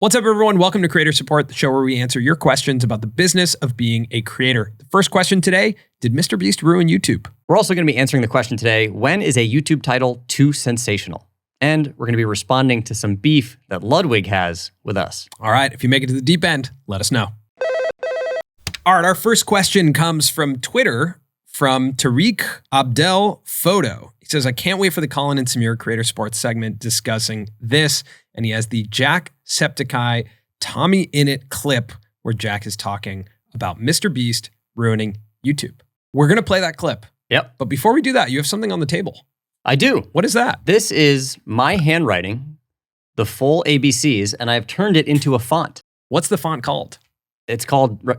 What's up, everyone? Welcome to Creator Support, the show where we answer your questions about the business of being a creator. The first question today, did MrBeast ruin YouTube? We're also going to be answering the question today, when is a YouTube title too sensational? And we're going to be responding to some beef that Ludwig has with us. All right, if you make it to the deep end, let us know. All right, our first question comes from Twitter from Tariq Abdel Photo. He says, I can't wait for the Colin and Samir Creator Support segment discussing this. And he has the Jacksepticeye Tommy Innit clip where Jack is talking about MrBeast ruining YouTube. We're going to play that clip. Yep. But before we do that, you have something on the table. I do. What is that? This is my handwriting, the full ABCs, and I've turned it into a font. What's the font called?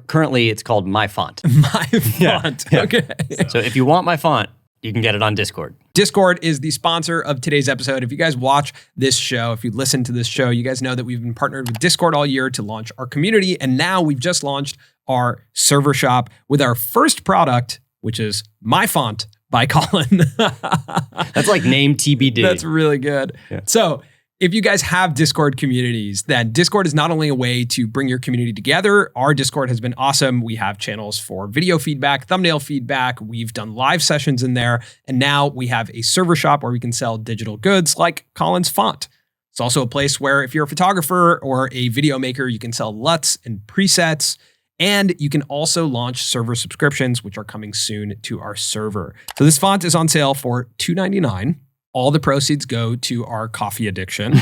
Currently it's called My Font. My Font. Yeah. Okay. So if you want my font, you can get it on Discord. Discord is the sponsor of today's episode. If you guys watch this show, if you listen to this show, you guys know that we've been partnered with Discord all year to launch our community. And now we've just launched our server shop with our first product, which is My Font by Colin. That's like name TBD. That's really good. Yeah. So if you guys have Discord communities, then Discord is not only a way to bring your community together. Our Discord has been awesome. We have channels for video feedback, thumbnail feedback. We've done live sessions in there. And now we have a server shop where we can sell digital goods like Colin's font. It's also a place where if you're a photographer or a video maker, you can sell LUTs and presets. And you can also launch server subscriptions, which are coming soon to our server. So this font is on sale for $2.99. All the proceeds go to our coffee addiction.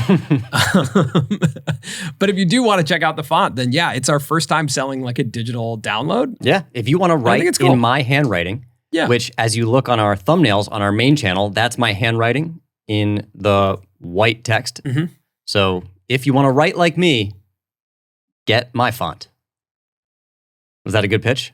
But if you do want to check out the font, then yeah, it's our first time selling like a digital download. Yeah, if you want to write in my handwriting, which as you look on our thumbnails on our main channel, that's my handwriting in the white text. Mm-hmm. So if you want to write like me, get my font. Was that a good pitch?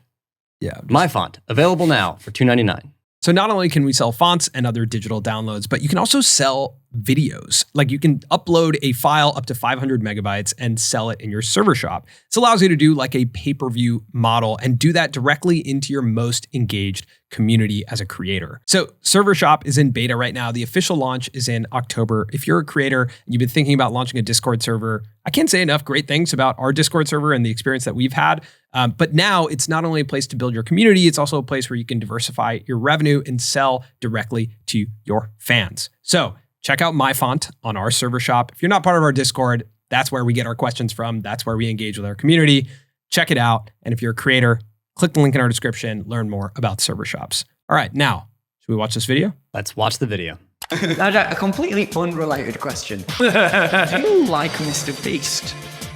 Yeah. My Font, available now for $2.99. So not only can we sell fonts and other digital downloads, but you can also sell videos. Like you can upload a file up to 500 megabytes and sell it in your server shop. This allows you to do like a pay-per-view model and do that directly into your most engaged community as a creator. So Server Shop is in beta right now. The official launch is in October. If you're a creator and you've been thinking about launching a Discord server, I can't say enough great things about our Discord server and the experience that we've had. But now it's not only a place to build your community, it's also a place where you can diversify your revenue and sell directly to your fans. So check out My Font on our server shop. If you're not part of our Discord, that's where we get our questions from. That's where we engage with our community. Check it out. And if you're a creator, click the link in our description, learn more about server shops. All right, now, should we watch this video? Let's watch the video. A completely unrelated question. Do you like MrBeast?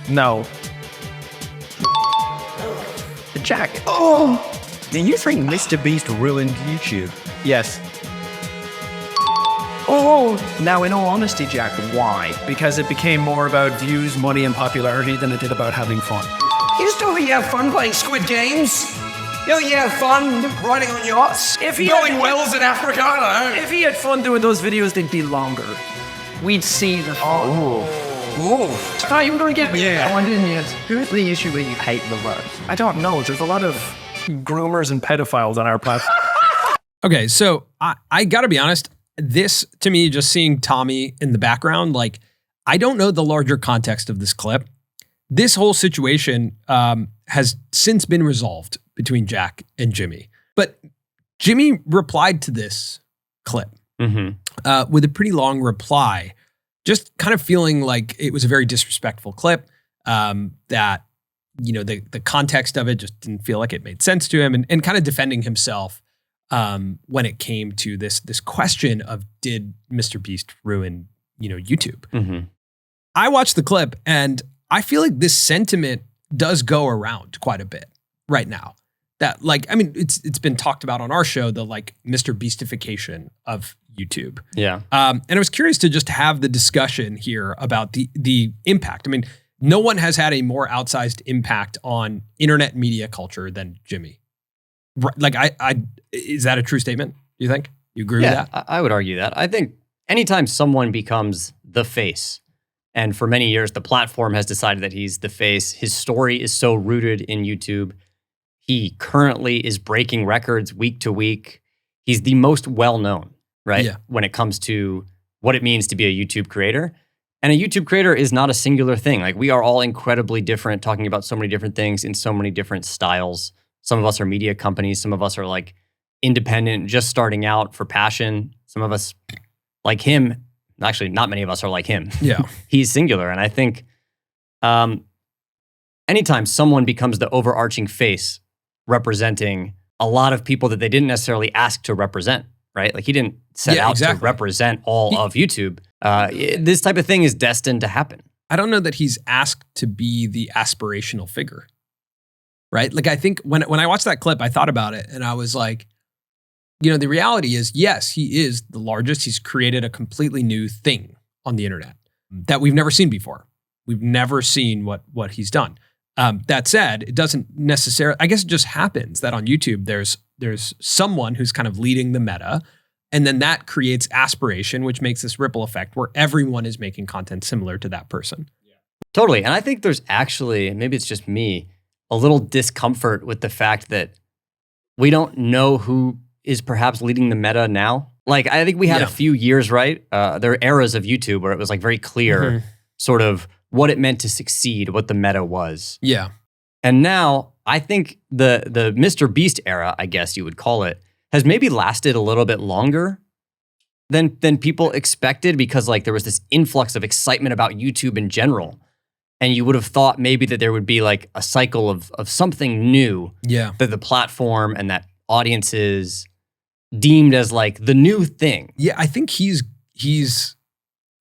No. Jack, do you think MrBeast ruined YouTube? Yes. Now in all honesty, Jack, why? Because it became more about views, money, and popularity than it did about having fun. You still think you have fun playing Squid Games? You think you have fun riding on yachts? Going wells in Africa? If he had fun doing those videos, they'd be longer. We'd see the fun. I thought you were going to get me. Yeah. I didn't yet. Who's the issue where you hate the most? I don't know. There's a lot of groomers and pedophiles on our platform. Okay, so I gotta be honest, this to me, just seeing Tommy in the background, like I don't know the larger context of this clip. This whole situation has since been resolved between Jack and Jimmy. But Jimmy replied to this clip with a pretty long reply, just kind of feeling like it was a very disrespectful clip, that, you know, the context of it just didn't feel like it made sense to him, and kind of defending himself when it came to this question of, did MrBeast ruin, you know, YouTube? Mm-hmm. I watched the clip and I feel like this sentiment does go around quite a bit right now. That, like, I mean, it's been talked about on our show, the like MrBeastification of YouTube. Yeah. And I was curious to just have the discussion here about the impact. I mean, no one has had a more outsized impact on internet media culture than Jimmy. Like, is that a true statement? Do you think? You agree with that? I would argue that. I think anytime someone becomes the face, and for many years, the platform has decided that he's the face, his story is so rooted in YouTube. He currently is breaking records week to week. He's the most well-known, right? Yeah. When it comes to what it means to be a YouTube creator. And a YouTube creator is not a singular thing. Like we are all incredibly different, talking about so many different things in so many different styles. Some of us are media companies. Some of us are like independent, just starting out for passion. Some of us like him. Actually, not many of us are like him. Yeah. He's singular. And I think anytime someone becomes the overarching face representing a lot of people that they didn't necessarily ask to represent, right? Like he didn't set out to represent all of YouTube. This type of thing is destined to happen. I don't know that he's asked to be the aspirational figure, right? Like I think when I watched that clip, I thought about it and I was like, you know, the reality is, yes, he is the largest. He's created a completely new thing on the internet that we've never seen before. We've never seen what he's done. That said, it doesn't necessarily, I guess it just happens that on YouTube, there's someone who's kind of leading the meta, and then that creates aspiration, which makes this ripple effect where everyone is making content similar to that person. Yeah. Totally. And I think there's actually, maybe it's just me, a little discomfort with the fact that we don't know who is perhaps leading the meta now. Like, I think we had a few years, right? There are eras of YouTube where it was like very clear sort of what it meant to succeed, what the meta was. Yeah. And now I think the MrBeast era, I guess you would call it, has maybe lasted a little bit longer than people expected, because like there was this influx of excitement about YouTube in general. And you would have thought maybe that there would be like a cycle of something new that the platform and that audiences deemed as like the new thing. Yeah, I think he's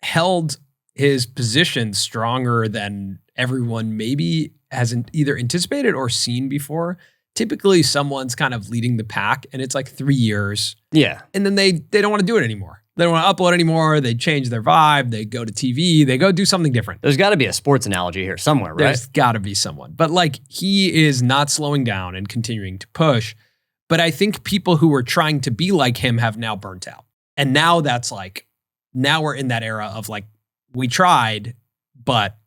held his position stronger than everyone maybe hasn't either anticipated or seen before. Typically, someone's kind of leading the pack and it's like 3 years. Yeah. And then they don't want to do it anymore. They don't want to upload anymore. They change their vibe. They go to TV. They go do something different. There's got to be a sports analogy here somewhere, right? There's got to be someone. But like he is not slowing down and continuing to push. But I think people who were trying to be like him have now burnt out. And now that's like, now we're in that era of like, we tried, but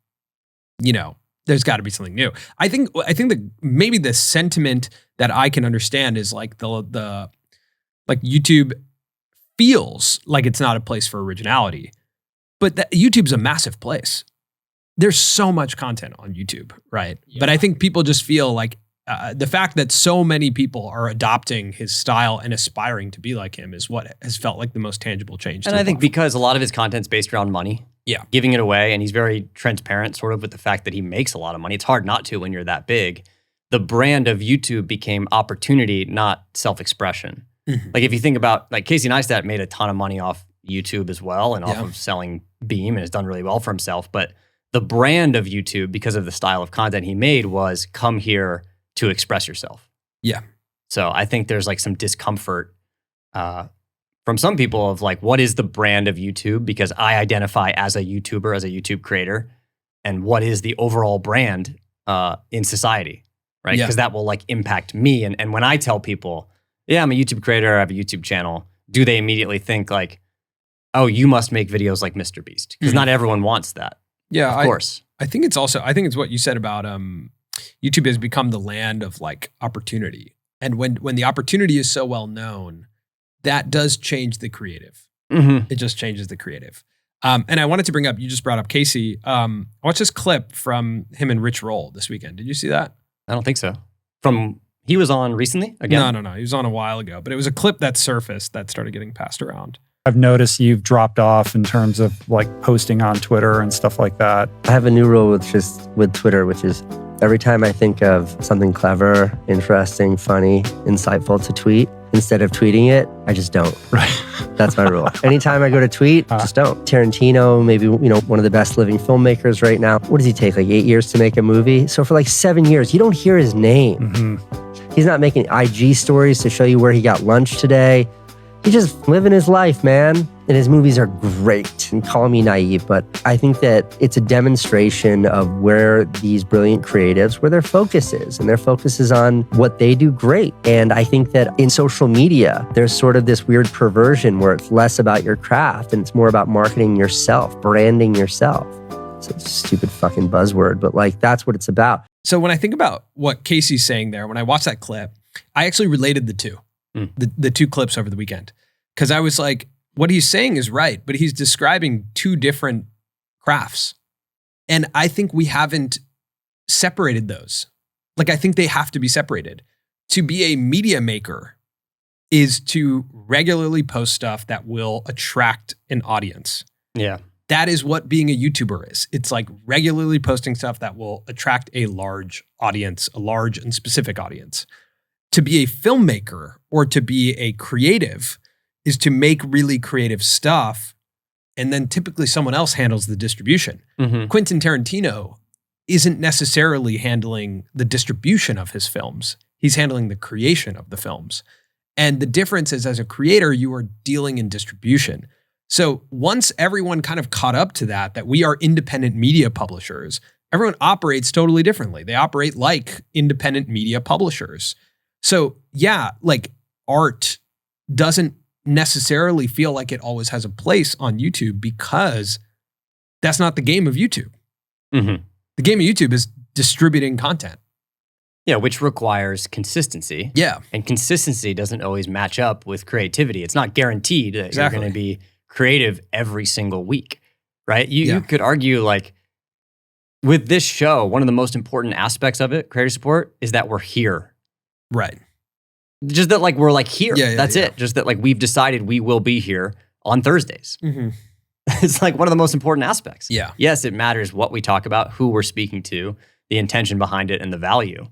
you know, there's got to be something new. I think that maybe the sentiment that I can understand is like the like YouTube feels like it's not a place for originality, but YouTube's a massive place. There's so much content on YouTube, right? Yeah. But I think people just feel like the fact that so many people are adopting his style and aspiring to be like him is what has felt like the most tangible change. And I think because a lot of his content's based around money, giving it away, and he's very transparent sort of with the fact that he makes a lot of money. It's hard not to when you're that big. The brand of YouTube became opportunity, not self-expression. Mm-hmm. Like if you think about, like Casey Neistat made a ton of money off YouTube as well and off of selling Beam and has done really well for himself. But the brand of YouTube, because of the style of content he made, was come here to express yourself. Yeah. So I think there's like some discomfort from some people of like, what is the brand of YouTube? Because I identify as a YouTuber, as a YouTube creator, and what is the overall brand in society, right? Because that will like impact me. And when I tell people, yeah, I'm a YouTube creator, I have a YouTube channel, do they immediately think like, oh, you must make videos like MrBeast? Because not everyone wants that. Yeah, of course. I think it's what you said about YouTube has become the land of like opportunity. And when the opportunity is so well known, that does change the creative. Mm-hmm. It just changes the creative. And I wanted to bring up, you just brought up Casey. I watched this clip from him and Rich Roll this weekend. Did you see that? I don't think so. He was on recently again? No. He was on a while ago, but it was a clip that surfaced that started getting passed around. I've noticed you've dropped off in terms of like posting on Twitter and stuff like that. I have a new rule with Twitter, which is every time I think of something clever, interesting, funny, insightful to tweet, instead of tweeting it, I just don't. Right. That's my rule. Anytime I go to tweet, just don't. Tarantino, maybe, one of the best living filmmakers right now. What does he take, like 8 years to make a movie? So for like 7 years, you don't hear his name. Mm-hmm. He's not making IG stories to show you where he got lunch today. He's just living his life, man. And his movies are great. And call me naive, but I think that it's a demonstration of where these brilliant creatives, where their focus is. And their focus is on what they do great. And I think that in social media, there's sort of this weird perversion where it's less about your craft and it's more about marketing yourself, branding yourself. It's a stupid fucking buzzword, but like that's what it's about. So when I think about what Casey's saying there, when I watched that clip, I actually related the two. The two clips over the weekend. Because I was like, what he's saying is right, but he's describing two different crafts. And I think we haven't separated those. Like, I think they have to be separated. To be a media maker is to regularly post stuff that will attract an audience. Yeah. That is what being a YouTuber is. It's like regularly posting stuff that will attract a large audience, a large and specific audience. To be a filmmaker or to be a creative is to make really creative stuff, and then typically someone else handles the distribution. Quentin Tarantino isn't necessarily handling the distribution of his films. He's handling the creation of the films. And the difference is, as a creator, you are dealing in distribution. So once everyone kind of caught up to that we are independent media publishers, everyone operates totally differently. They operate like independent media publishers. So yeah, like art doesn't necessarily feel like it always has a place on YouTube because that's not the game of YouTube. The game of YouTube is distributing content. Yeah, which requires consistency. Yeah. And consistency doesn't always match up with creativity. It's not guaranteed that you're going to be creative every single week, right? You could argue, like, with this show, one of the most important aspects of it, creator support, is that we're here. Right. Just that, like, we're like here. That's it. Just that, like, we've decided we will be here on Thursdays. It's like one of the most important aspects. Yeah. Yes, it matters what we talk about, who we're speaking to, the intention behind it, and the value.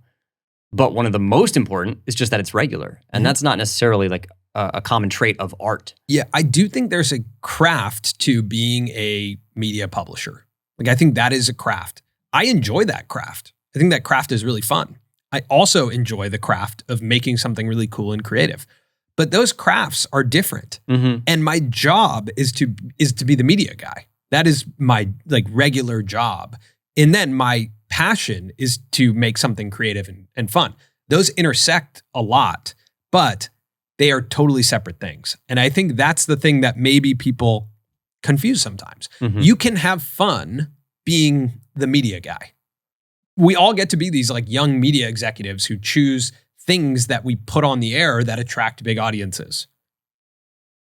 But one of the most important is just that it's regular. And that's not necessarily like a common trait of art. Yeah, I do think there's a craft to being a media publisher. Like, I think that is a craft. I enjoy that craft. I think that craft is really fun. I also enjoy the craft of making something really cool and creative. But those crafts are different. And my job is to be the media guy. That is my like regular job. And then my passion is to make something creative and fun. Those intersect a lot, but they are totally separate things. And I think that's the thing that maybe people confuse sometimes. You can have fun being the media guy. We all get to be these like young media executives who choose things that we put on the air that attract big audiences.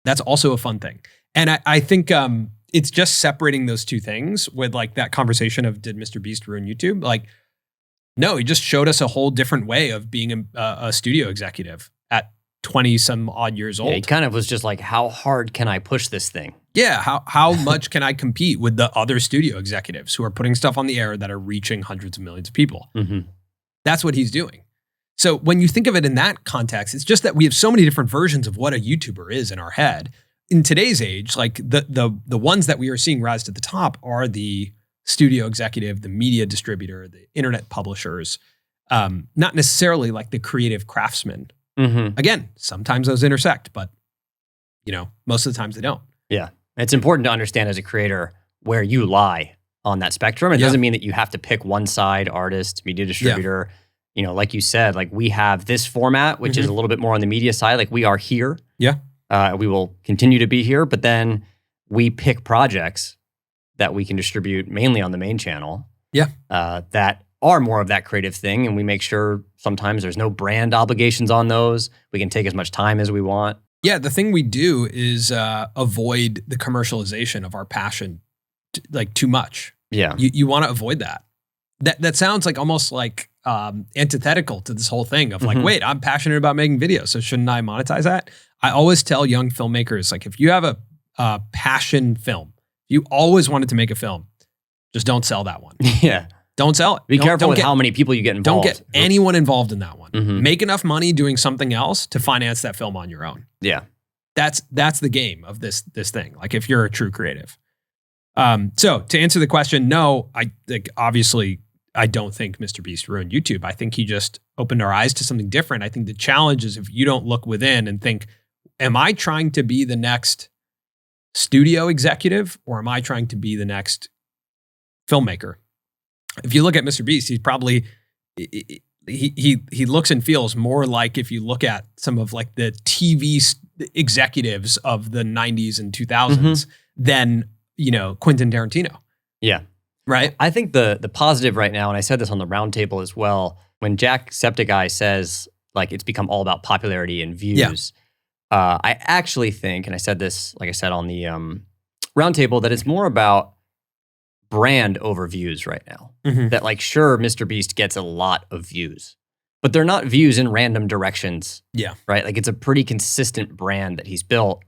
That's also a fun thing. And I think it's just separating those two things with like that conversation of, did MrBeast ruin YouTube? Like, no, he just showed us a whole different way of being a studio executive at 20 some odd years old. Yeah, he kind of was just like, how hard can I push this thing? Yeah, how much can I compete with the other studio executives who are putting stuff on the air that are reaching hundreds of millions of people? That's what he's doing. So when you think of it in that context, it's just that we have so many different versions of what a YouTuber is in our head. In today's age, like the ones that we are seeing rise to the top are the studio executive, the media distributor, the internet publishers, not necessarily like the creative craftsman. Again, sometimes those intersect, but you know, most of the times they don't. Yeah. It's important to understand as a creator where you lie on that spectrum. It doesn't mean that you have to pick one side, artist, media distributor. You know, like you said, like we have this format, which is a little bit more on the media side. Like we are here. Yeah. We will continue to be here, but then we pick projects that we can distribute mainly on the main channel. Yeah. That are more of that creative thing. And we make sure sometimes there's no brand obligations on those. We can take as much time as we want. Yeah. The thing we do is avoid the commercialization of our passion like too much. Yeah. You want to avoid that. That sounds like almost like antithetical to this whole thing of like, wait, I'm passionate about making videos, so shouldn't I monetize that? I always tell young filmmakers, like, if you have a passion film, you always wanted to make a film, just don't sell that one. Yeah. Don't sell it. Be careful with how many people you get involved. Don't get anyone involved in that one. Make enough money doing something else to finance that film on your own. Yeah. That's the game of this thing. Like, if you're a true creative. So to answer the question, no, obviously I don't think MrBeast ruined YouTube. I think he just opened our eyes to something different. I think the challenge is if you don't look within and think, am I trying to be the next studio executive or am I trying to be the next filmmaker? If you look at MrBeast, he's probably, he looks and feels more like, if you look at some of like the TV executives of the 90s and 2000s than, you know, Quentin Tarantino. Yeah. Right. I think the positive right now, and I said this on the roundtable as well, when Jacksepticeye says like it's become all about popularity and views, I actually think, and I said this, like I said on the roundtable, that it's more about brand over views right now. That like, sure, MrBeast gets a lot of views, but they're not views in random directions. Yeah. Right? Like it's a pretty consistent brand that he's built.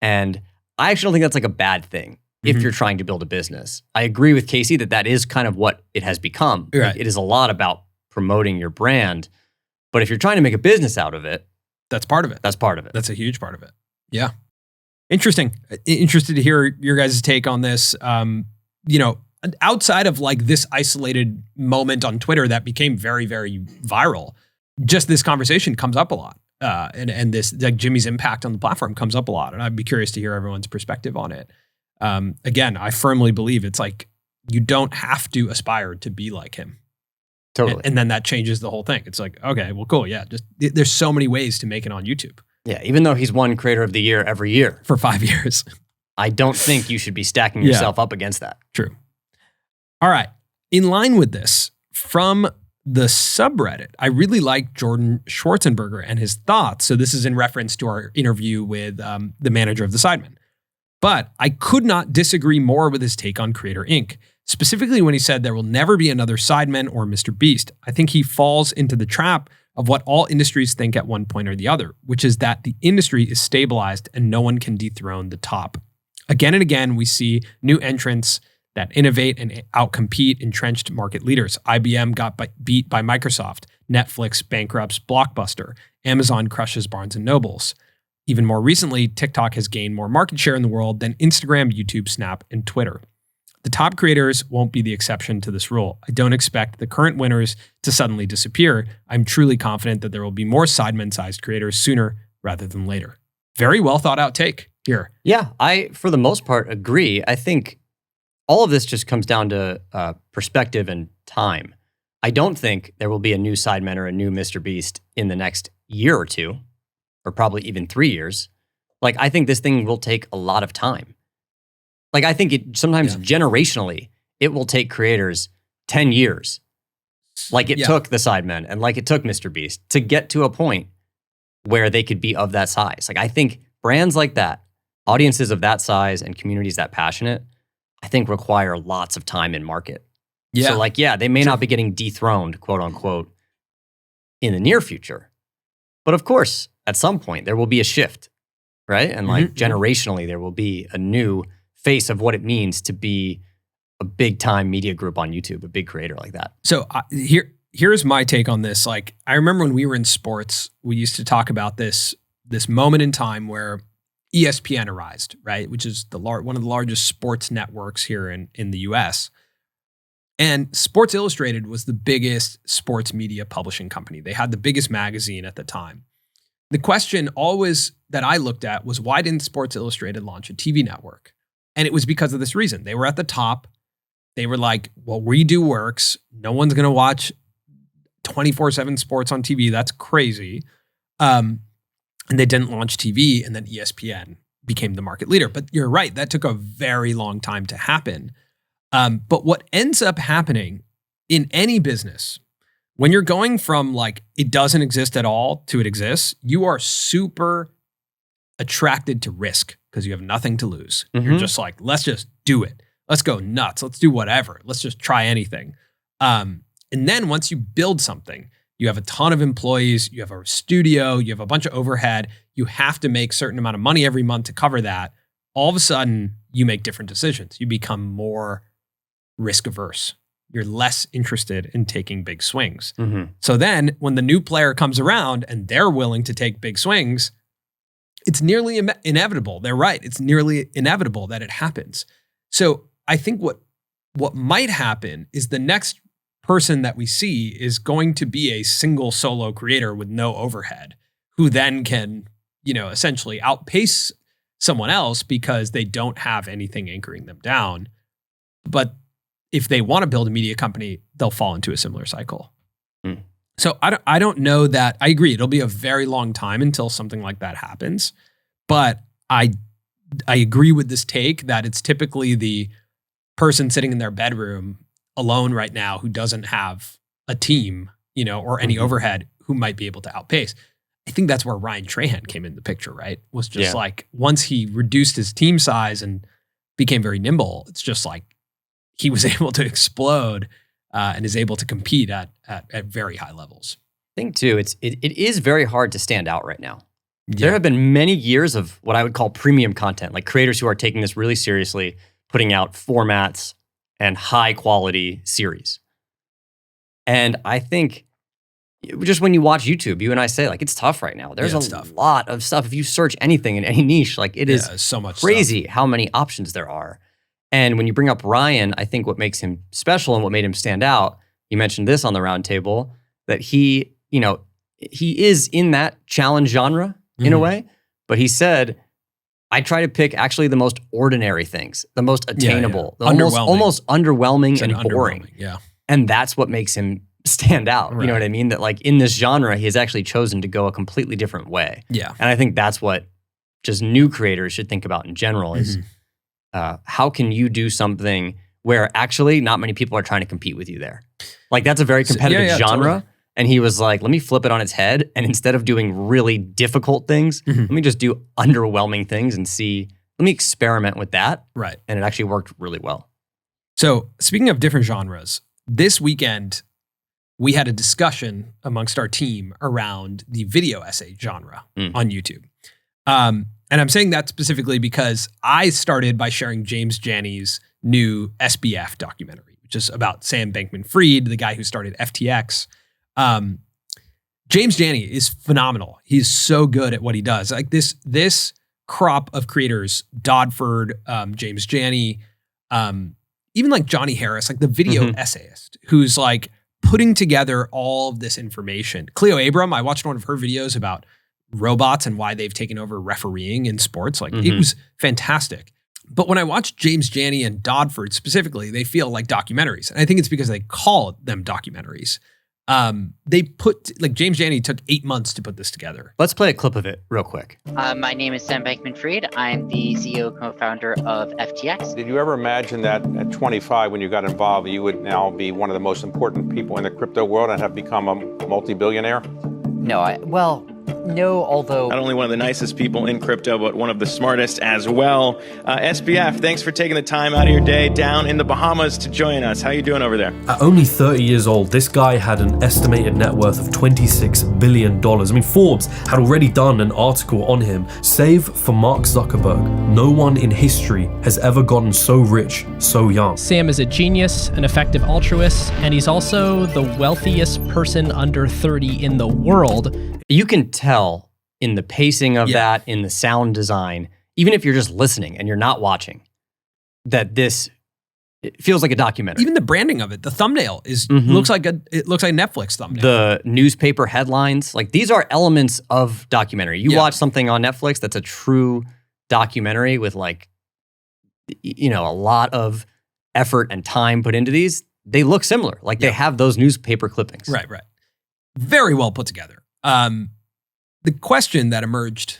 And I actually don't think that's like a bad thing if you're trying to build a business. I agree with Casey that is kind of what it has become. Right. Like, it is a lot about promoting your brand. But if you're trying to make a business out of it, that's part of it. That's part of it. That's a huge part of it. Yeah. Interesting. Interested to hear your guys' take on this. You know, outside of like this isolated moment on Twitter that became very, very viral, just this conversation comes up a lot. And this, like Jimmy's impact on the platform comes up a lot. And I'd be curious to hear everyone's perspective on it. Again, I firmly believe it's like, you don't have to aspire to be like him. Totally. And then that changes the whole thing. It's like, okay, well, cool. Yeah. Just there's so many ways to make it on YouTube. Yeah. Even though he's won Creator of the Year every year. For 5 years. I don't think you should be stacking yourself up against that. True. All right. In line with this, from the subreddit, I really like Jordan Schwarzenberger and his thoughts. So this is in reference to our interview with the manager of the Sidemen. But I could not disagree more with his take on Creator Inc., specifically when he said there will never be another Sidemen or MrBeast. I think he falls into the trap of what all industries think at one point or the other, which is that the industry is stabilized and no one can dethrone the top. Again and again, we see new entrants that innovate and outcompete entrenched market leaders. IBM got beat by Microsoft. Netflix bankrupts Blockbuster. Amazon crushes Barnes & Nobles. Even more recently, TikTok has gained more market share in the world than Instagram, YouTube, Snap, and Twitter. The top creators won't be the exception to this rule. I don't expect the current winners to suddenly disappear. I'm truly confident that there will be more Sidemen-sized creators sooner rather than later. Very well thought out take here. Yeah, I, for the most part, agree. I think all of this just comes down to perspective and time. I don't think there will be a new Sidemen or a new MrBeast in the next year or two, or probably even 3 years. Like, I think this thing will take a lot of time. Like, I think it sometimes generationally, it will take creators 10 years. Like it took the Sidemen and like it took MrBeast to get to a point where they could be of that size. Like, I think brands like that, audiences of that size and communities that passionate, I think require lots of time in market. Yeah. So like, they may not be getting dethroned, quote unquote, in the near future. But of course, at some point, there will be a shift, right? And like generationally, there will be a new face of what it means to be a big time media group on YouTube, a big creator like that. So here's my take on this. Like, I remember when we were in sports, we used to talk about this moment in time where ESPN arose, right? Which is one of the largest sports networks here in the US. And Sports Illustrated was the biggest sports media publishing company. They had the biggest magazine at the time. The question always that I looked at was, why didn't Sports Illustrated launch a TV network? And it was because of this reason. They were at the top. They were like, well, redo works. No one's going to watch 24/7 sports on TV. That's crazy. And they didn't launch TV, and then ESPN became the market leader. But you're right. That took a very long time to happen. But what ends up happening in any business, when you're going from like it doesn't exist at all to it exists, you are super attracted to risk because you have nothing to lose. You're just like, let's just do it. Let's go nuts. Let's do whatever. Let's just try anything. And then once you build something, you have a ton of employees, you have a studio, you have a bunch of overhead, you have to make a certain amount of money every month to cover that. All of a sudden, you make different decisions. You become more risk averse. You're less interested in taking big swings. So then when the new player comes around and they're willing to take big swings, it's nearly inevitable. They're right. It's nearly inevitable that it happens. So I think what might happen is the next person that we see is going to be a single solo creator with no overhead, who then can, essentially outpace someone else because they don't have anything anchoring them down. But if they want to build a media company, they'll fall into a similar cycle. So I don't know that. I agree. It'll be a very long time until something like that happens. But I agree with this take that it's typically the person sitting in their bedroom alone right now who doesn't have a team, or any overhead, who might be able to outpace. I think that's where Ryan Trahan came in the picture, right? Was just like, once he reduced his team size and became very nimble, it's just like he was able to explode and is able to compete at very high levels. I think too, it is very hard to stand out right now. There have been many years of what I would call premium content, like creators who are taking this really seriously, putting out formats and high quality series. And I think just when you watch YouTube, you and I say, like, it's tough right now. There's a lot of stuff. If you search anything in any niche, like it is so much crazy stuff. How many options there are. And when you bring up Ryan, I think what makes him special and what made him stand out, you mentioned this on the roundtable, that he is in that challenge genre in a way, but he said, I try to pick actually the most ordinary things, the most attainable, the almost underwhelming and boring. Yeah. And that's what makes him stand out. Right. You know what I mean? That like in this genre, he has actually chosen to go a completely different way. Yeah. And I think that's what just new creators should think about in general is how can you do something where actually not many people are trying to compete with you there? Like that's a very competitive genre. Totally. And he was like, let me flip it on its head. And instead of doing really difficult things, let me just do underwhelming things and see, let me experiment with that. Right. And it actually worked really well. So speaking of different genres, this weekend, we had a discussion amongst our team around the video essay genre on YouTube. And I'm saying that specifically because I started by sharing James Janney's new SBF documentary, which is about Sam Bankman-Fried, the guy who started FTX. James Janney is phenomenal. He's so good at what he does. Like this crop of creators, Dodford, James Janney, even like Johnny Harris, like the video essayist who's like putting together all of this information. Cleo Abram, I watched one of her videos about robots and why they've taken over refereeing in sports. Like it was fantastic. But when I watch James Janney and Dodford specifically, they feel like documentaries. And I think it's because they call them documentaries. They put, like James Janney took 8 months to put this together. Let's play a clip of it real quick. My name is Sam Bankman-Fried. I'm the CEO and co-founder of FTX. Did you ever imagine that at 25, when you got involved, you would now be one of the most important people in the crypto world and have become a multi-billionaire? No, although... Not only one of the nicest people in crypto, but one of the smartest as well. SBF, thanks for taking the time out of your day down in the Bahamas to join us. How you doing over there? At only 30 years old, this guy had an estimated net worth of $26 billion. I mean, Forbes had already done an article on him. Save for Mark Zuckerberg, no one in history has ever gotten so rich so young. Sam is a genius, an effective altruist, and he's also the wealthiest person under 30 in the world. You can tell in the pacing of that, in the sound design, even if you're just listening and you're not watching, that it feels like a documentary. Even the branding of it, the thumbnail looks like a Netflix thumbnail. The newspaper headlines, like these are elements of documentary. You watch something on Netflix that's a true documentary with like, a lot of effort and time put into these. They look similar. Like they have those newspaper clippings. Right. Very well put together. The question that emerged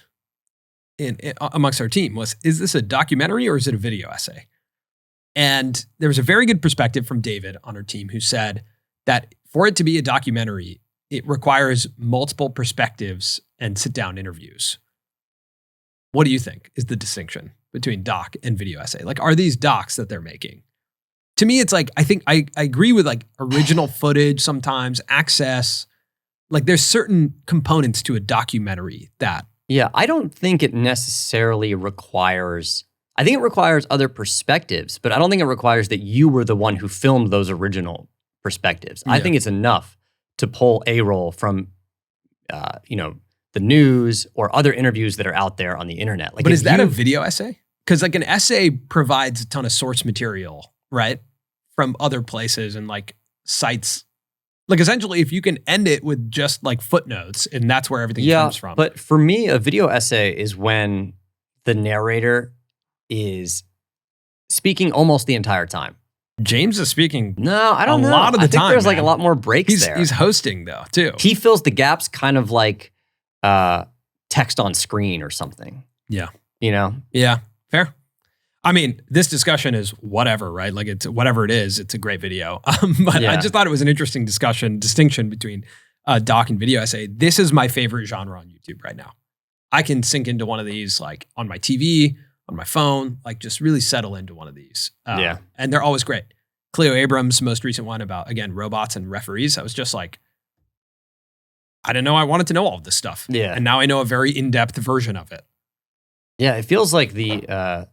amongst our team was, is this a documentary or is it a video essay? And there was a very good perspective from David on our team who said that for it to be a documentary, it requires multiple perspectives and sit-down interviews. What do you think is the distinction between doc and video essay? Like, are these docs that they're making? To me, it's like, I think I agree with like original footage sometimes, access. Like there's certain components to a documentary that. Yeah, I don't think it necessarily requires, I think it requires other perspectives, but I don't think it requires that you were the one who filmed those original perspectives. I think it's enough to pull A-roll from, the news or other interviews that are out there on the internet. Like, but is that a video essay? Because like an essay provides a ton of source material, right? From other places and like sites. Like essentially, if you can end it with just like footnotes and that's where everything comes from. But for me, a video essay is when the narrator is speaking almost the entire time. James is speaking. No, I don't know. A lot of the time. I think there's like a lot more breaks there. He's hosting though, too. He fills the gaps kind of like text on screen or something. Yeah. Yeah. Fair. I mean, this discussion is whatever, right? Like it's whatever it is, it's a great video. But I just thought it was an interesting distinction between doc and video essay. This is my favorite genre on YouTube right now. I can sink into one of these like on my TV, on my phone, like just really settle into one of these. And they're always great. Cleo Abrams' most recent one about, again, robots and referees, I was just like, I didn't know I wanted to know all of this stuff. Yeah. And now I know a very in-depth version of it. Yeah, it feels like the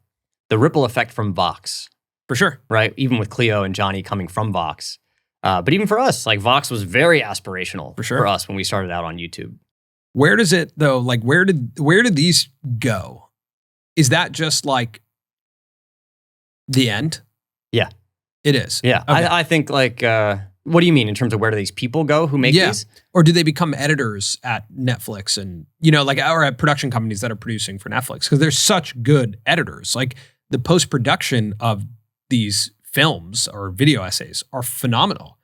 ripple effect from Vox. For sure. Right? Even with Cleo and Johnny coming from Vox. But even for us, like Vox was very aspirational for us when we started out on YouTube. Where does it though? Like where did these go? Is that just like the end? Yeah. It is. Yeah. Okay. I think like, what do you mean in terms of where do these people go who make these? Or do they become editors at Netflix and, like, or at production companies that are producing for Netflix? Because there's such good editors. Like the post-production of these films or video essays are phenomenal.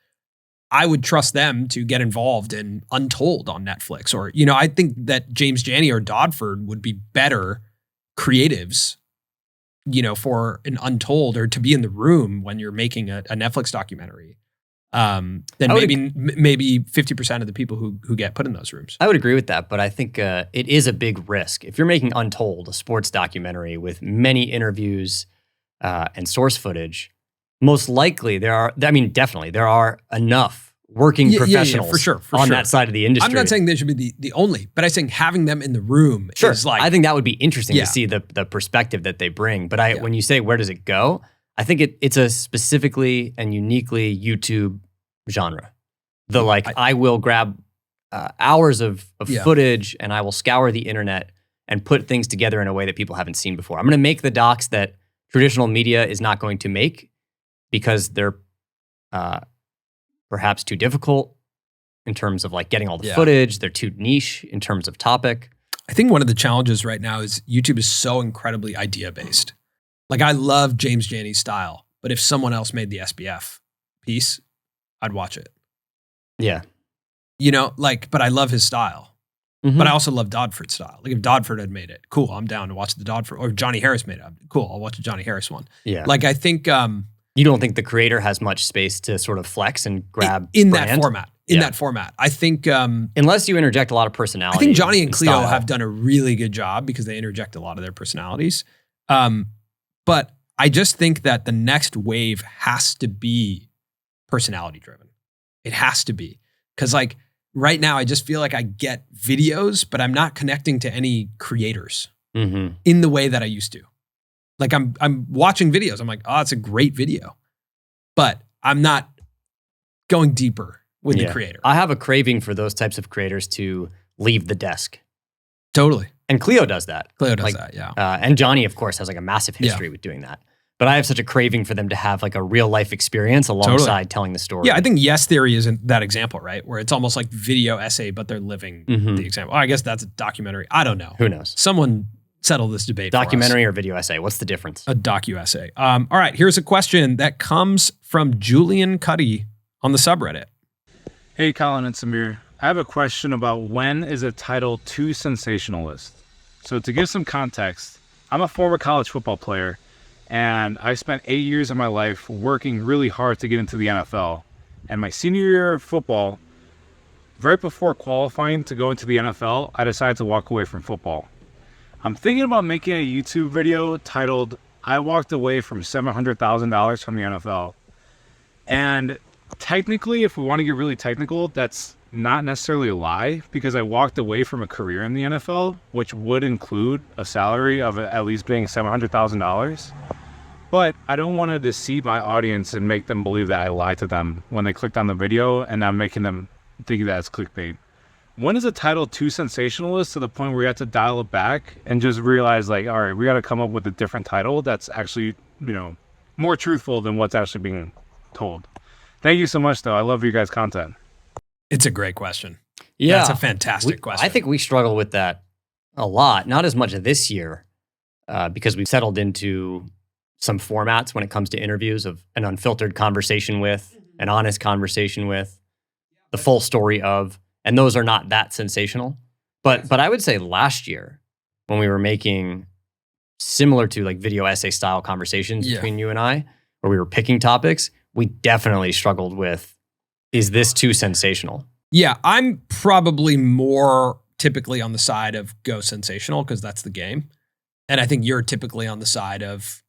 I would trust them to get involved in Untold on Netflix. Or, I think that James Janney or Dodford would be better creatives, for an Untold or to be in the room when you're making a Netflix documentary. Then maybe 50% of the people who get put in those rooms. I would agree with that, but I think it is a big risk. If you're making Untold, a sports documentary with many interviews and source footage, most likely there are enough working professionals for sure, on that side of the industry. I'm not saying they should be the only, but I'm saying having them in the room is like... I think that would be interesting to see the perspective that they bring. But when you say where does it go, I think it's a specifically and uniquely YouTube genre. I will grab hours of footage and I will scour the internet and put things together in a way that people haven't seen before. I'm going to make the docs that traditional media is not going to make because they're perhaps too difficult in terms of like getting all the footage. They're too niche in terms of topic. I think one of the challenges right now is YouTube is so incredibly idea-based. Like I love James Janney's style, but if someone else made the SBF piece, I'd watch it. Yeah. But I love his style. Mm-hmm. But I also love Dodford's style. Like if Dodford had made it, cool, I'm down to watch the Dodford. Or Johnny Harris made it, cool, I'll watch a Johnny Harris one. Yeah. Like I think... you don't think the creator has much space to sort of flex and grab in brand? that format? That format. I think... unless you interject a lot of personality. I think Johnny and Cleo have done a really good job because they interject a lot of their personalities. But I just think that the next wave has to be personality driven. It has to be. Because like right now, I just feel like I get videos, but I'm not connecting to any creators in the way that I used to. Like I'm watching videos. I'm like, oh, it's a great video. But I'm not going deeper with the creator. I have a craving for those types of creators to leave the desk. Totally. And Cleo does that. Cleo does that, yeah. And Johnny, of course, has like a massive history with doing that. But I have such a craving for them to have like a real life experience alongside telling the story. Yeah, I think Yes Theory isn't that example, right? Where it's almost like video essay, but they're living the example. Oh, I guess that's a documentary. I don't know. Who knows? Someone settle this debate documentary for us. or video essay? What's the difference? A docu-essay. All right, here's a question that comes from Julian Cuddy on the subreddit. Hey, Colin and Samir. I have a question about when is a title too sensationalist? So to give some context, I'm a former college football player, and I spent 8 years of my life working really hard to get into the NFL. And my senior year of football, right before qualifying to go into the NFL, I decided to walk away from football. I'm thinking about making a YouTube video titled, I walked away from $700,000 from the NFL. And technically, if we want to get really technical, that's not necessarily a lie, because I walked away from a career in the NFL, which would include a salary of at least being $700,000. But I don't want to deceive my audience and make them believe that I lied to them when they clicked on the video, and I'm making them think that it's clickbait. When is a title too sensationalist to the point where you have to dial it back and just realize, like, all right, we got to come up with a different title that's actually, more truthful than what's actually being told? Thank you so much, though. I love your guys' content. It's a great question. Yeah. That's a fantastic question. I think we struggle with that a lot. Not as much this year because we've settled into some formats when it comes to interviews of an unfiltered conversation with, an honest conversation with, the full story of, and those are not that sensational. But I would say last year when we were making similar to like video essay style conversations between you and I, where we were picking topics, we definitely struggled with, is this too sensational? Yeah, I'm probably more typically on the side of go sensational because that's the game. And I think you're typically on the side of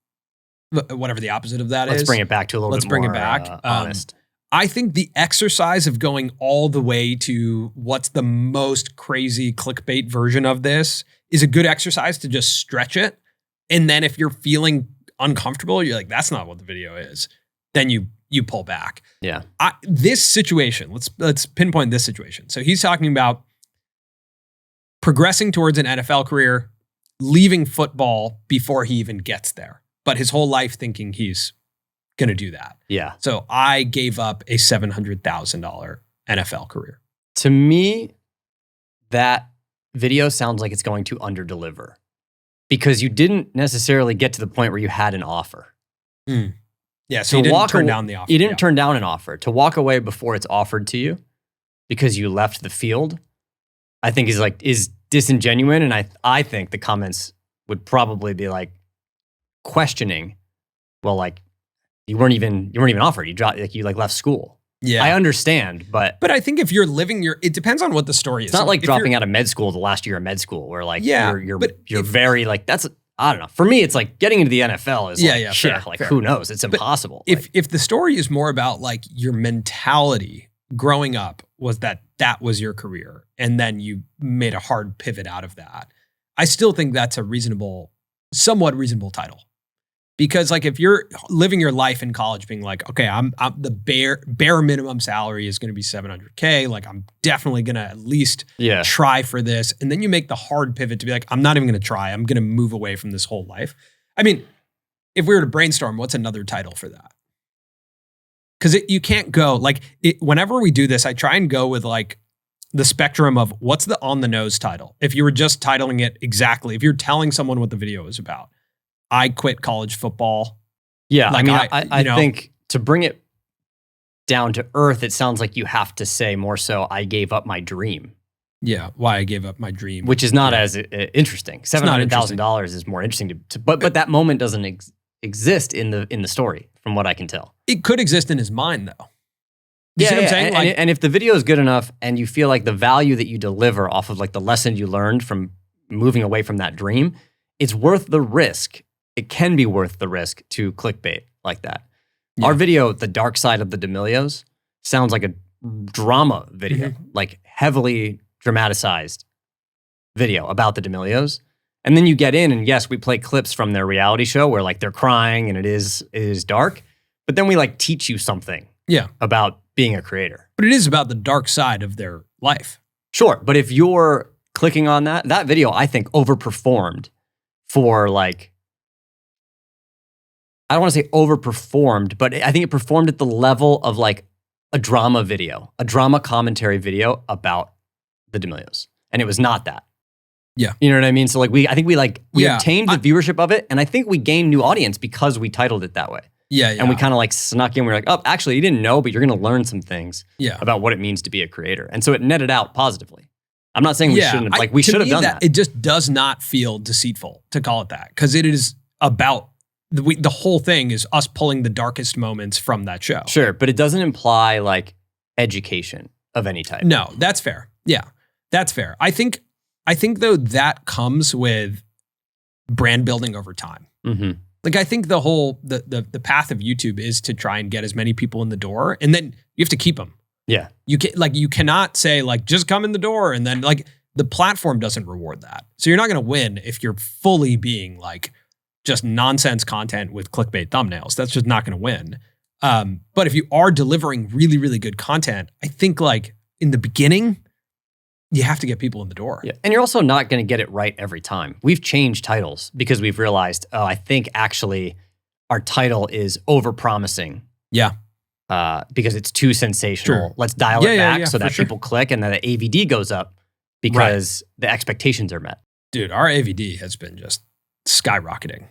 whatever the opposite of that is. Let's bring it back to a little bit more bring it back. honest. I think the exercise of going all the way to what's the most crazy clickbait version of this is a good exercise to just stretch it. And then if you're feeling uncomfortable, you're like, that's not what the video is. Then you pull back. Yeah. This situation, let's pinpoint this situation. So he's talking about progressing towards an NFL career, leaving football before he even gets there, but his whole life thinking he's going to do that. Yeah. So I gave up a $700,000 NFL career. To me, that video sounds like it's going to underdeliver because you didn't necessarily get to the point where you had an offer. Yeah, so you didn't turn down the offer. You didn't turn down an offer. To walk away before it's offered to you because you left the field, I think is disingenuous. And I think the comments would probably be like questioning, well, like you weren't even offered. You dropped, like you left school. Yeah. I understand, but I think if you're living it depends on what the story is. It's not like dropping out of med school the last year of med school where like you're if, very like that's I don't know. For me, it's like getting into the NFL is fair. Who knows? It's impossible. If the story is more about like your mentality growing up was that was your career and then you made a hard pivot out of that, I still think that's a somewhat reasonable title. Because like if you're living your life in college being like, okay, I'm the bare minimum salary is going to be $700K. Like I'm definitely going to at least try for this. And then you make the hard pivot to be like, I'm not even going to try. I'm going to move away from this whole life. I mean, if we were to brainstorm, what's another title for that? Because you can't go like whenever we do this, I try and go with like the spectrum of what's the on the nose title. If you were just titling it exactly, if you're telling someone what the video is about, I quit college football. Yeah, like I think to bring it down to earth, it sounds like you have to say more so, I gave up my dream. Yeah, why I gave up my dream. Which is not as interesting. $700,000 is more interesting, but that moment doesn't exist in the story, from what I can tell. It could exist in his mind, though. You see what I'm saying? And if the video is good enough and you feel like the value that you deliver off of like the lesson you learned from moving away from that dream, it's worth the risk. It can be worth the risk to clickbait like that. Yeah. Our video, The Dark Side of the D'Amelios, sounds like a drama video, like heavily dramatized video about the D'Amelios. And then you get in and yes, we play clips from their reality show where like they're crying and it is dark, but then we like teach you something about being a creator. But it is about the dark side of their life. Sure, but if you're clicking on that video, I think overperformed for like, I don't want to say overperformed, but I think it performed at the level of like a drama video, a drama commentary video about the D'Amelios. And it was not that. Yeah. You know what I mean? So like we obtained the viewership of it. And I think we gained new audience because we titled it that way. Yeah. And we kind of like snuck in. We were like, oh, actually you didn't know, but you're going to learn some things about what it means to be a creator. And so it netted out positively. I'm not saying we shouldn't have, we should have done that. It just does not feel deceitful to call it that because it is about the whole thing is us pulling the darkest moments from that show. Sure, but it doesn't imply like education of any type. No, that's fair. Yeah, that's fair. I think though that comes with brand building over time. Mm-hmm. Like I think the whole the path of YouTube is to try and get as many people in the door, and then you have to keep them. Yeah, you cannot say like just come in the door, and then like the platform doesn't reward that. So you're not going to win if you're fully being like just nonsense content with clickbait thumbnails. That's just not going to win. But if you are delivering really, really good content, I think like in the beginning, you have to get people in the door. Yeah. And you're also not going to get it right every time. We've changed titles because we've realized, I think actually our title is over-promising. Yeah. Because it's too sensational. Sure. Let's dial it back so that people click and then the AVD goes up because the expectations are met. Dude, our AVD has been just skyrocketing.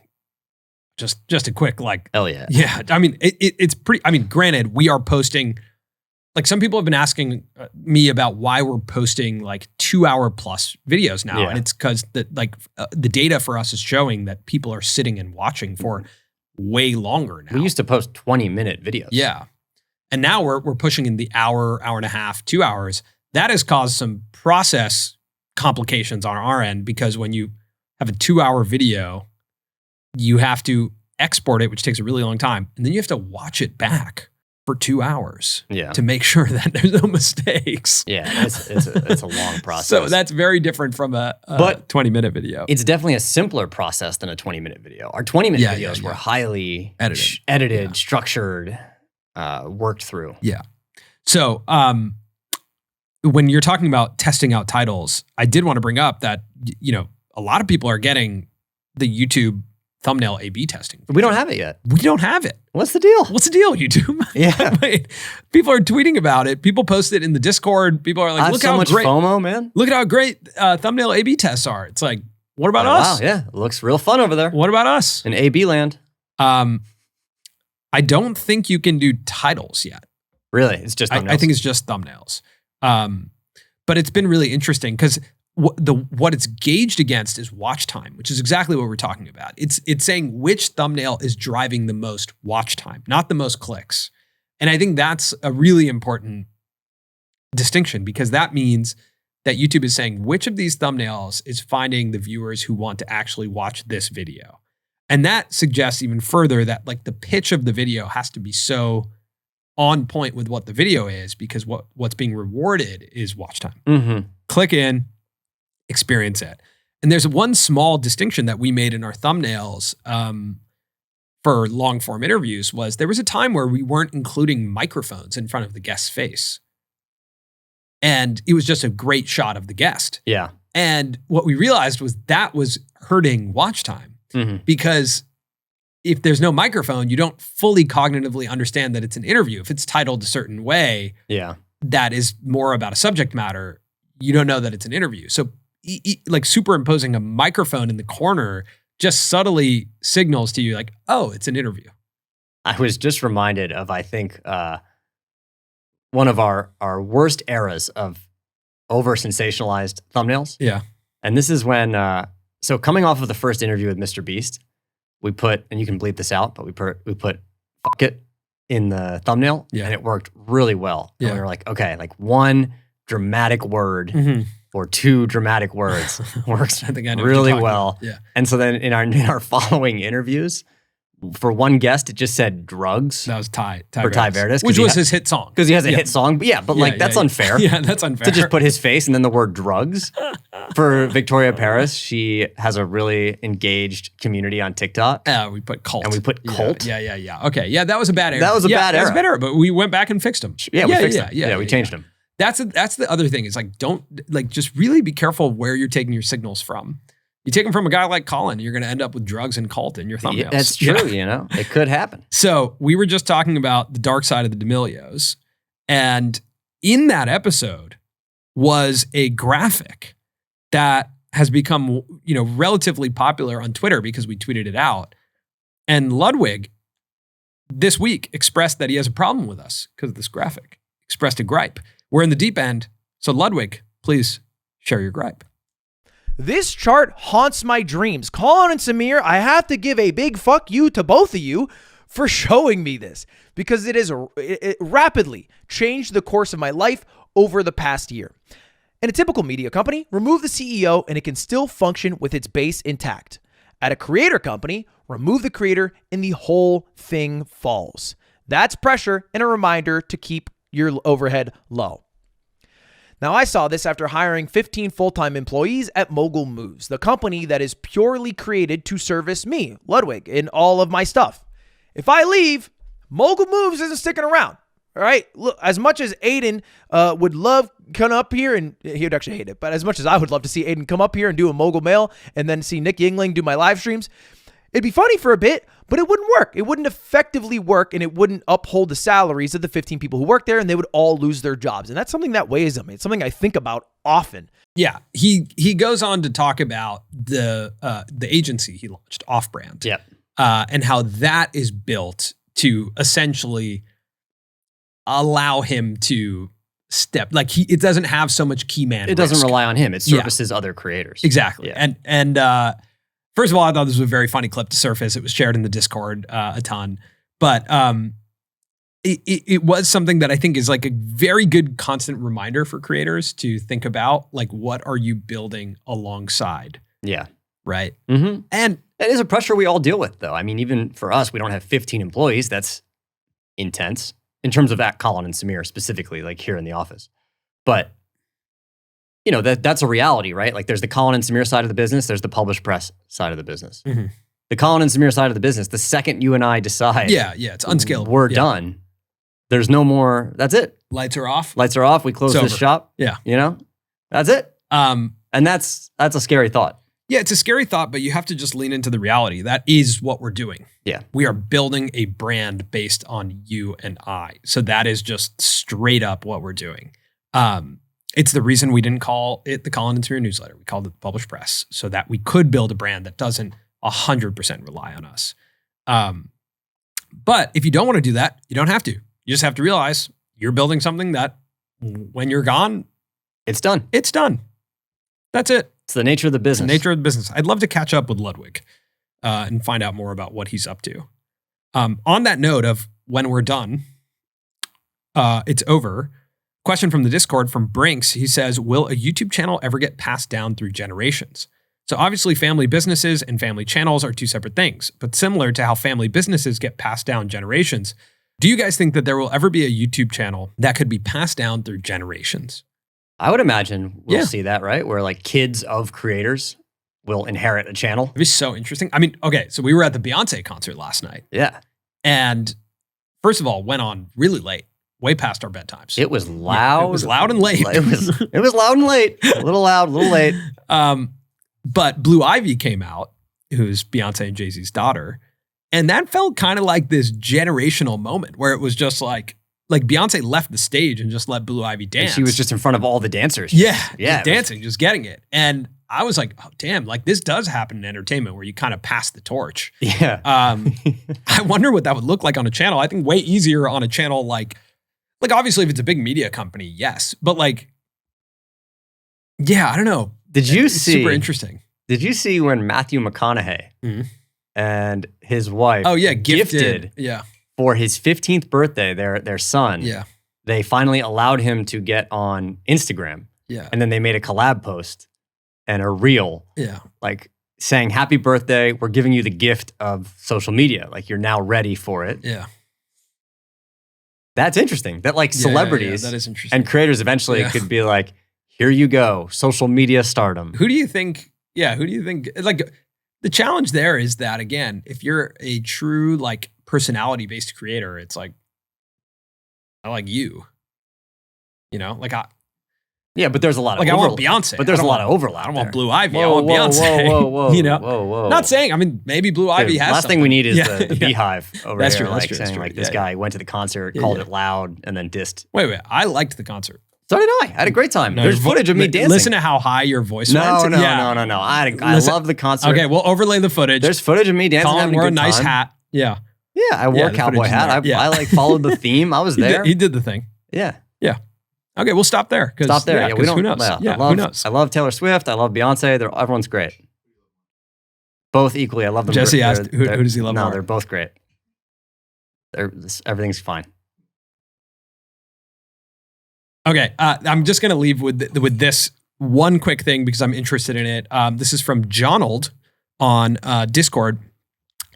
Just a quick like, hell yeah. Yeah. I mean, it's pretty, I mean, granted, we are posting, like some people have been asking me about why we're posting like 2-hour plus videos now. And it's because the data for us is showing that people are sitting and watching for way longer now. We used to post 20-minute videos. Yeah. And now we're pushing in the hour and a half, 2 hours. That has caused some process complications on our end because when you have a 2-hour video, you have to export it, which takes a really long time, and then you have to watch it back for 2 hours to make sure that there's no mistakes. Yeah, it's a long process. So that's very different from a 20-minute video. It's definitely a simpler process than a 20-minute video. Our 20-minute videos were highly edited, structured, worked through. Yeah. So when you're talking about testing out titles, I did want to bring up that, a lot of people are getting the YouTube thumbnail A/B testing. We don't have it yet. We don't have it. What's the deal? What's the deal, YouTube? Yeah. People are tweeting about it. People post it in the Discord. People are like, look how much great FOMO, man. Look at how great thumbnail A/B tests are. It's like, what about us? Wow, yeah. It looks real fun over there. What about us? In A/B land. I don't think you can do titles yet. Really? It's just thumbnails? I think it's just thumbnails. But it's been really interesting because what it's gauged against is watch time, which is exactly what we're talking about. It's saying which thumbnail is driving the most watch time, not the most clicks. And I think that's a really important distinction, because that means that YouTube is saying which of these thumbnails is finding the viewers who want to actually watch this video. And that suggests even further that like the pitch of the video has to be so on point with what the video is, because what's being rewarded is watch time. Mm-hmm. Click in, experience it. And there's one small distinction that we made in our thumbnails for long form interviews was there was a time where we weren't including microphones in front of the guest's face. And it was just a great shot of the guest. Yeah. And what we realized was that was hurting watch time, because if there's no microphone, you don't fully cognitively understand that it's an interview. If it's titled a certain way, that is more about a subject matter, you don't know that it's an interview. So like superimposing a microphone in the corner just subtly signals to you like, oh, it's an interview. I was just reminded of, I think, one of our worst eras of over-sensationalized thumbnails. Yeah. And this is when, so coming off of the first interview with MrBeast, we put, and you can bleep this out, but we put fuck it in the thumbnail, and it worked really well. And we were like, okay, like one dramatic word or two dramatic words works really well. Yeah. And so then in our following interviews, for one guest, it just said drugs. That was Ty Verdes. Which was his hit song. Because he has a hit song. But like, that's unfair. Yeah, that's unfair. To just put his face and then the word drugs. For Victoria Paris, she has a really engaged community on TikTok. We put cult. And we put cult. Yeah. Okay. Yeah, that was a bad error. That was a bad error. That was a bad error, but we went back and fixed them. Yeah, we fixed them. Yeah, we changed them. That's the other thing. It's like, don't, like, just really be careful where you're taking your signals from. You take them from a guy like Colin, you're going to end up with drugs and cult in your thumbnails. Yeah, that's true, it could happen. So we were just talking about the dark side of the D'Amelios. And in that episode was a graphic that has become, relatively popular on Twitter because we tweeted it out. And Ludwig this week expressed that he has a problem with us because of this graphic, expressed a gripe. We're in the deep end. So Ludwig, please share your gripe. This chart haunts my dreams. Colin and Samir, I have to give a big fuck you to both of you for showing me this, because it rapidly changed the course of my life over the past year. In a typical media company, remove the CEO and it can still function with its base intact. At a creator company, remove the creator and the whole thing falls. That's pressure and a reminder to keep your overhead low. Now, I saw this after hiring 15 full-time employees at Mogul Moves, the company that is purely created to service me, Ludwig, and all of my stuff. If I leave, Mogul Moves isn't sticking around. All right? Look, as much as Aiden would love come up here, and he would actually hate it, but as much as I would love to see Aiden come up here and do a Mogul Mail and then see Nick Yingling do my live streams, it'd be funny for a bit, but it wouldn't work. It wouldn't effectively work, and it wouldn't uphold the salaries of the 15 people who work there, and they would all lose their jobs. And that's something that weighs on me. It's something I think about often. Yeah, he goes on to talk about the agency he launched, Off Brand, and how that is built to essentially allow him to step, like it doesn't have so much key man. It doesn't rely on him. It services other creators. Exactly. Yeah. And first of all, I thought this was a very funny clip to surface. It was shared in the Discord a ton, but it was something that I think is like a very good constant reminder for creators to think about, like, what are you building alongside? Yeah. Right. Mm-hmm. And That is a pressure we all deal with, though. I mean, even for us, we don't have 15 employees. That's intense in terms of at Colin and Samir specifically, like here in the office. But, you know, that's a reality, right? Like there's the Colin and Samir side of the business. There's the published press side of the business. Mm-hmm. The Colin and Samir side of the business, the second you and I decide it's unscalable. We're done. There's no more. That's it. Lights are off. Lights are off. We close this shop. Yeah. You know, that's it. And that's a scary thought. Yeah, it's a scary thought, but you have to just lean into the reality. That is what we're doing. Yeah. We are building a brand based on you and I. So that is just straight up what we're doing. It's the reason we didn't call it the Colin and Samir newsletter. We called it the Published Press so that we could build a brand that doesn't 100% rely on us. But if you don't want to do that, you don't have to. You just have to realize you're building something that when you're gone, it's done. It's done. That's it. It's the nature of the business. It's the nature of the business. I'd love to catch up with Ludwig and find out more about what he's up to. On that note of when we're done, it's over. Question from the Discord from Brinks. He says, will a YouTube channel ever get passed down through generations? So obviously family businesses and family channels are two separate things, but similar to how family businesses get passed down generations, do you guys think that there will ever be a YouTube channel that could be passed down through generations? I would imagine we'll see that, right? Where like kids of creators will inherit a channel. It'd be so interesting. I mean, okay, so we were at the Beyonce concert last night. Yeah. And first of all, went on really late, way past our bedtimes. It was loud. It was loud and late. It was loud and late. A little loud, a little late. But Blue Ivy came out, who's Beyonce and Jay-Z's daughter. And that felt kind of like this generational moment where it was just like Beyonce left the stage and just let Blue Ivy dance. And she was just in front of all the dancers. Yeah, just dancing, just getting it. And I was like, oh, damn, like this does happen in entertainment where you kind of pass the torch. Yeah. I wonder what that would look like on a channel. I think way easier on a channel like obviously if it's a big media company, yes. But like, yeah, I don't know. Did you see? Super interesting. Did you see when Matthew McConaughey and his wife gifted for his 15th birthday, their son, they finally allowed him to get on Instagram. Yeah. And then they made a collab post and a reel. Yeah. Like saying, happy birthday, we're giving you the gift of social media. Like you're now ready for it. Yeah. That's interesting. That like celebrities that is interesting. and creators eventually could be like, here you go, social media stardom. Who do you think, like the challenge there is that again, if you're a true like personality-based creator, it's like, I like you. You know, like but there's a lot of I want Beyonce. But there's a lot of overlap. I don't want Blue Ivy. I want Beyonce. Whoa, you know, whoa. Not saying. I mean, maybe Blue Ivy has. Last something. thing we need is the beehive over that's here, true, like that's true, saying like this guy went to the concert, called it loud, and then dissed. Wait. I liked the concert. So did I. I had a great time. There's footage of me dancing. Listen to how high your voice went. No. I love the concert. Okay, we'll overlay the footage. There's footage of me dancing. Colin wore a nice hat. Yeah. Yeah, I wore a cowboy hat. I like followed the theme. I was there. He did the thing. Yeah. Yeah. Okay, we'll stop there. Stop there. Yeah, we don't. Who knows? Who knows? I love Taylor Swift. I love Beyonce. Everyone's great. Both equally. I love them. Jesse asked, who does he love more? No, they're both great. Everything's fine. Okay, I'm just going to leave with this one quick thing because I'm interested in it. This is from Jonold on Discord.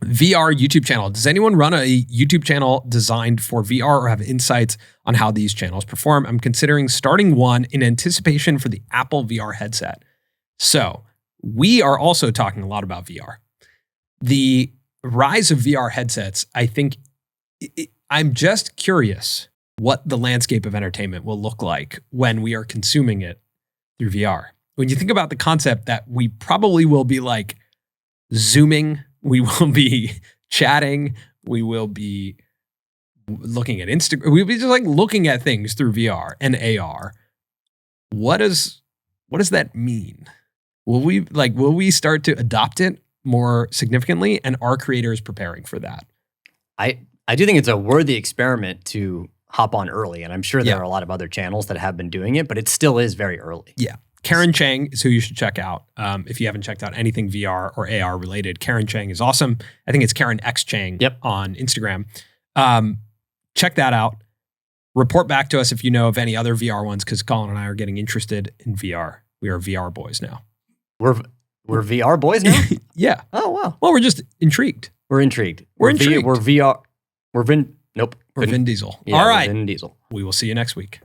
VR YouTube channel. Does anyone run a YouTube channel designed for VR or have insights on how these channels perform? I'm considering starting one in anticipation for the Apple VR headset. So we are also talking a lot about VR. The rise of VR headsets, I think I'm just curious what the landscape of entertainment will look like when we are consuming it through VR. When you think about the concept that we probably will be like Zooming, we will be chatting, we will be looking at Instagram, we'll be just like looking at things through VR and AR. What does that mean? Will we start to adopt it more significantly? And are creators preparing for that? I do think it's a worthy experiment to hop on early. And I'm sure there are a lot of other channels that have been doing it, but it still is very early. Yeah. Karen Chang is who you should check out. If you haven't checked out anything VR or AR related, Karen Chang is awesome. I think it's Karen X Chang on Instagram. Check that out. Report back to us if you know of any other VR ones, because Colin and I are getting interested in VR. We are VR boys now. We're VR boys now? Yeah. Oh, wow. Well, we're just intrigued. We're intrigued. We're intrigued. We're VR. We're Vin. Nope. We're Vin Diesel. Yeah, All right. Vin Diesel. We will see you next week.